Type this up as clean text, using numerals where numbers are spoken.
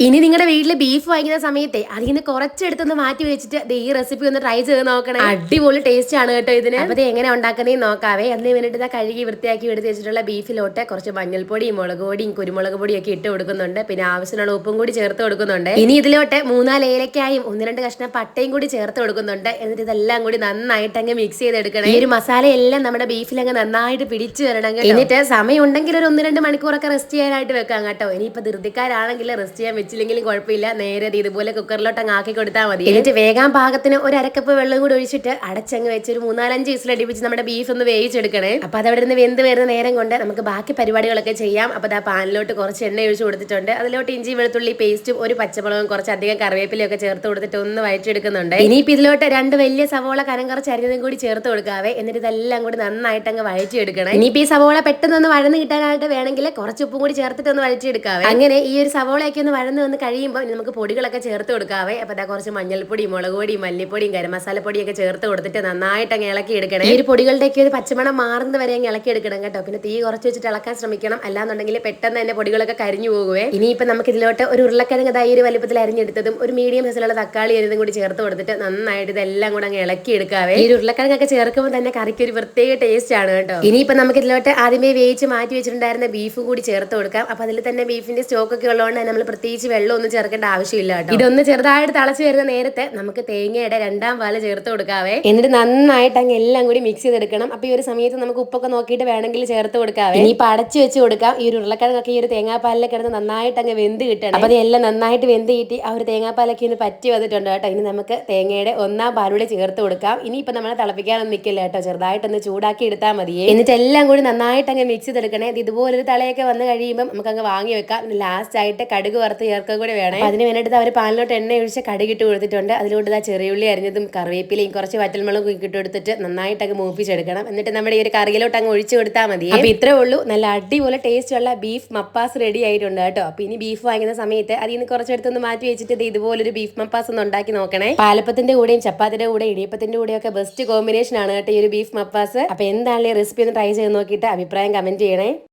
ഇനി നിങ്ങളുടെ വീട്ടിൽ ബീഫ് വാങ്ങിക്കുന്ന സമയത്തെ അതിൽ നിന്ന് കുറച്ചെടുത്തൊന്ന് മാറ്റി വെച്ചിട്ട് ഈ റെസിപ്പി ഒന്ന് ട്രൈ ചെയ്ത് നോക്കണേ. അടിപൊളി ടേസ്റ്റ് ആണ് കേട്ടോ ഇതിന്. അപ്പൊ ഇത് എങ്ങനെ ഉണ്ടാക്കുന്നതെന്ന് നോക്കാവേ. അതിന് വേണ്ടിയിട്ട് കഴുകി വൃത്തിയാക്കി എടുത്ത് വെച്ചിട്ടുള്ള ബീഫിലോട്ട് കുറച്ച് മഞ്ഞൾപ്പൊടിയും മുളക് പൊടിയും കുരുമുളക് പൊടിയും ഒക്കെ ഇട്ട് കൊടുക്കുന്നുണ്ട്. പിന്നെ ആവശ്യമുള്ള ഉപ്പും കൂടി ചേർത്ത് കൊടുക്കുന്നുണ്ട്. ഇനി ഇതിലോട്ട് 3-4 ഏലക്കായും 1-2 കഷ്ണം പട്ടയും കൂടി ചേർത്ത് കൊടുക്കുന്നുണ്ട്. എന്നിട്ട് ഇതെല്ലാം കൂടി നന്നായിട്ട് അങ്ങ് മിക്സ് ചെയ്തെടുക്കണം. ഈ ഒരു മസാലയെല്ലാം നമ്മുടെ ബീഫിലങ്ങ് നന്നായിട്ട് പിടിച്ചു വരണം. എന്നിട്ട് സമയം ഉണ്ടെങ്കിൽ ഒരു 1-2 മണിക്കൂറൊക്കെ റെസ്റ്റ് ചെയ്യാനായിട്ട് വെക്കാം കേട്ടോ. ഇനിയിപ്പോ ധൃതിക്കാരാണെങ്കിൽ റെസ്റ്റ് ചെയ്യാൻ വെച്ചില്ലെങ്കിലും കുഴപ്പമില്ല, നേരെ ഇതുപോലെ കുക്കറിലോട്ട് അങ്ങ് ആക്കി കൊടുത്താൽ മതി. എന്നിട്ട് വേഗം പാകത്തിന് ഒരു അരക്കപ്പ് വെള്ളം കൂടി ഒഴിച്ചിട്ട് അടച്ചങ്ങ് വെച്ച് ഒരു 3-4 വിസിലടിപ്പിച്ച് നമ്മുടെ ബീഫ് ഒന്ന് വേവിച്ചെടുക്കണേ. അപ്പൊ അതവിടെ നിന്ന് വെന്ത് വരുന്ന നേരം കൊണ്ട് നമുക്ക് ബാക്കി പരിപാടികളൊക്കെ ചെയ്യാം. അപ്പൊ ആ പാനിലോട്ട് കുറച്ച് എണ്ണ ഒഴിച്ച് കൊടുത്തിട്ടുണ്ട്. അതിലോട്ട് ഇഞ്ചി വെളുത്തുള്ളി പേസ്റ്റും ഒരു പച്ചമുളകും കുറച്ചധികം കറിവേപ്പിലൊക്കെ ചേർത്ത് കൊടുത്തിട്ട് ഒന്ന് വഴറ്റിയെടുക്കുന്നുണ്ട്. ഇനിയിപ്പോൾ ഇതിലോട്ട് 2 വലിയ സവോള കനം കുറച്ച് അരിഞ്ഞതും കൂടി ചേർത്ത് കൊടുക്കാവേ. എന്നിട്ട് ഇതെല്ലാം കൂടി നന്നായിട്ട് അങ്ങ് വഴറ്റിയെടുക്കണം. ഇനിയിപ്പോൾ ഈ സവോള പെട്ടെന്ന് ഒന്ന് വഴന്ന് കിട്ടാനായിട്ട് വേണമെങ്കിൽ കുറച്ച് ഉപ്പും കൂടി ചേർത്തിട്ട് ഒന്ന് വഴറ്റിയെടുക്കാവേ. അങ്ങനെ ഈ ഒരു സവോളയൊക്കെ ഒന്ന് വഴന്ന് വന്ന് കഴിയുമ്പോൾ നമുക്ക് പൊടികളൊക്കെ ചേർത്ത് കൊടുക്കാവേ. അപ്പൊ അതാ കുറച്ച് മഞ്ഞൾപ്പൊടി, മുളക് പൊടി, മല്ലിപ്പൊടിയും ഗരം മസാലപ്പൊടിയൊക്കെ ചേർത്ത് കൊടുത്തിട്ട് നന്നായിട്ട് അങ്ങ് ഇളക്കി എടുക്കണം. ഈ ഒരു പൊടികളുടെയൊക്കെ ഒരു പച്ചമണം മാറുന്നത് വരെ അങ്ങ് ഇളക്കി എടുക്കണം കേട്ടോ. പിന്നെ തീ കുറച്ച് വെച്ചിട്ട് ഇളക്കാൻ ശ്രമിക്കണം, അല്ലാന്നുണ്ടെങ്കിൽ പെട്ടെന്ന് തന്നെ പൊടികളൊക്കെ കരിഞ്ഞു പോകുവേ. ഇനിയിപ്പോൾ നമുക്ക് ഇതിലോട്ട് ഒരു ഉരുളക്കിഴങ്ങ് ഈ ഒരു വലിപ്പത്തിൽ അരിഞ്ഞെടുത്തതും ഒരു മീഡിയം സൈസിലുള്ള തക്കാളി അരിഞ്ഞതും കൂടി ചേർത്ത് കൊടുത്തിട്ട് നന്നായിട്ട് ഇതെല്ലാം കൂടെ അങ്ങ് ഇളക്കി എടുക്കാവേ. ഈ ഉരുളക്കിഴങ്ങൊക്കെ ചേർക്കുമ്പോൾ തന്നെ കറിക്ക് ഒരു പ്രത്യേക ടേസ്റ്റ് ആണ് കേട്ടോ. ഇനിയിപ്പോൾ നമുക്ക് ഇതിലോട്ട് ആദ്യമേ വേവിച്ച് മാറ്റി വെച്ചിട്ടുണ്ടായിരുന്ന ബീഫ് കൂടി ചേർത്ത് കൊടുക്കാം. അപ്പൊ അതിൽ തന്നെ ബീഫിന്റെ സ്റ്റോക്ക് ഒക്കെ ഉള്ളതുകൊണ്ട് നമ്മൾ പ്രത്യേകിച്ച് വെള്ളം ഒന്നും ചേർക്കേണ്ട ആവശ്യമില്ല കേട്ടോ. ഇതൊന്ന് ചെറുതായിട്ട് തിളച്ച് വരുന്ന നേരത്തെ നമുക്ക് തേങ്ങയുടെ 2ാം പാല് ചേർത്ത് കൊടുക്കാവേ. എന്നിട്ട് നന്നായിട്ട് അങ്ങ് എല്ലാം കൂടി മിക്സ് ചെയ്തെടുക്കണം. അപ്പൊ ഈ ഒരു സമയത്ത് നമുക്ക് ഉപ്പൊക്കെ നോക്കിയിട്ട് വേണമെങ്കിൽ ചേർത്ത് കൊടുക്കാവേ. ഇനിയിപ്പോൾ അടച്ചു വെച്ച് കൊടുക്കാം. ഈ ഒരു ഉരുളക്കിഴങ്ങൊക്കെ ഈ ഒരു തേങ്ങാപ്പാലിൽ കിടന്ന് നന്നായിട്ട് അങ്ങ് വെന്ത് കിട്ടണം. അപ്പൊ അതെല്ലാം നന്നായിട്ട് വെന്ത് കിട്ടി ആ ഒരു തേങ്ങാപ്പാലൊക്കെ ഒന്ന് പറ്റി വന്നിട്ടുണ്ട് കേട്ടോ. ഇനി നമുക്ക് തേങ്ങയുടെ 1ാം പാലൂടെ ചേർത്ത് കൊടുക്കാം. ഇനിയിപ്പോൾ നമ്മളെ തിളപ്പിക്കാനൊന്നും നിൽക്കില്ല കേട്ടോ, ചെറുതായിട്ടൊന്ന് ചൂടാക്കി എടുത്താൽ മതിയേ. എന്നിട്ട് എല്ലാം കൂടി നന്നായിട്ട് അങ്ങ് മിക്സ് ചെയ്തെടുക്കണേ. ഇതുപോലൊരു തളയൊക്കെ വന്ന് കഴിയുമ്പോൾ നമുക്ക് അങ്ങ് വാങ്ങി വെക്കാം. ലാസ്റ്റ് ആയിട്ട് കടുക് വറുത്ത് ചേർക്കുക കൂടി വേണം. അതിന് വേണ്ടിയിട്ട് അവർ പാലിലോട്ട് എണ്ണ ഒഴിച്ച് കടുകിട്ട് കൊടുത്തിട്ടുണ്ട്. അതിലോട്ട് ചെറിയുള്ളി അരിഞ്ഞതും കറിവേപ്പിലയും കുറച്ച് വറ്റൽമുളകും ഇട്ട് കൊടുത്തിട്ട് നന്നായിട്ട് അങ്ങ് മൂപ്പിച്ചെടുക്കണം. എന്നിട്ട് നമ്മുടെ ഈ ഒരു കറിയിലോട്ട് അങ്ങ് ഒഴിച്ചു കൊടുത്താൽ മതി. അപ്പൊ ഇത്രേ ഉള്ളൂ, നല്ല അടിപൊളി ടേസ്റ്റ് ഉള്ള ബീഫ് മപ്പാസ് റെഡി ആയിട്ടുണ്ട് കേട്ടോ. അപ്പൊ ഇനി ബീഫ് വാങ്ങുന്ന സമയത്ത് അതിൽ നിന്ന് കുറച്ചെടുത്തൊന്ന് മാറ്റി വെച്ചിട്ട് ഇതുപോലൊരു ബീഫ് മപ്പാസ് ഒന്ന് ഉണ്ടാക്കി നോക്കണേ. പാലപ്പത്തിന്റെ കൂടെയും ചപ്പാത്തിന്റെ കൂടെ ഇടിയപ്പത്തിന്റെ കൂടെയും ഒക്കെ ബെസ്റ്റ് കോമ്പിനേഷൻ ആണ് കേട്ടോ ഈ ഒരു ബീഫ് മപ്പാസ്. അപ്പൊ എന്താണ് ഈ റെസിപ്പി ഒന്ന് ട്രൈ ചെയ്ത് നോക്കിയിട്ട് അഭിപ്രായം കമന്റ് ചെയ്യണേ.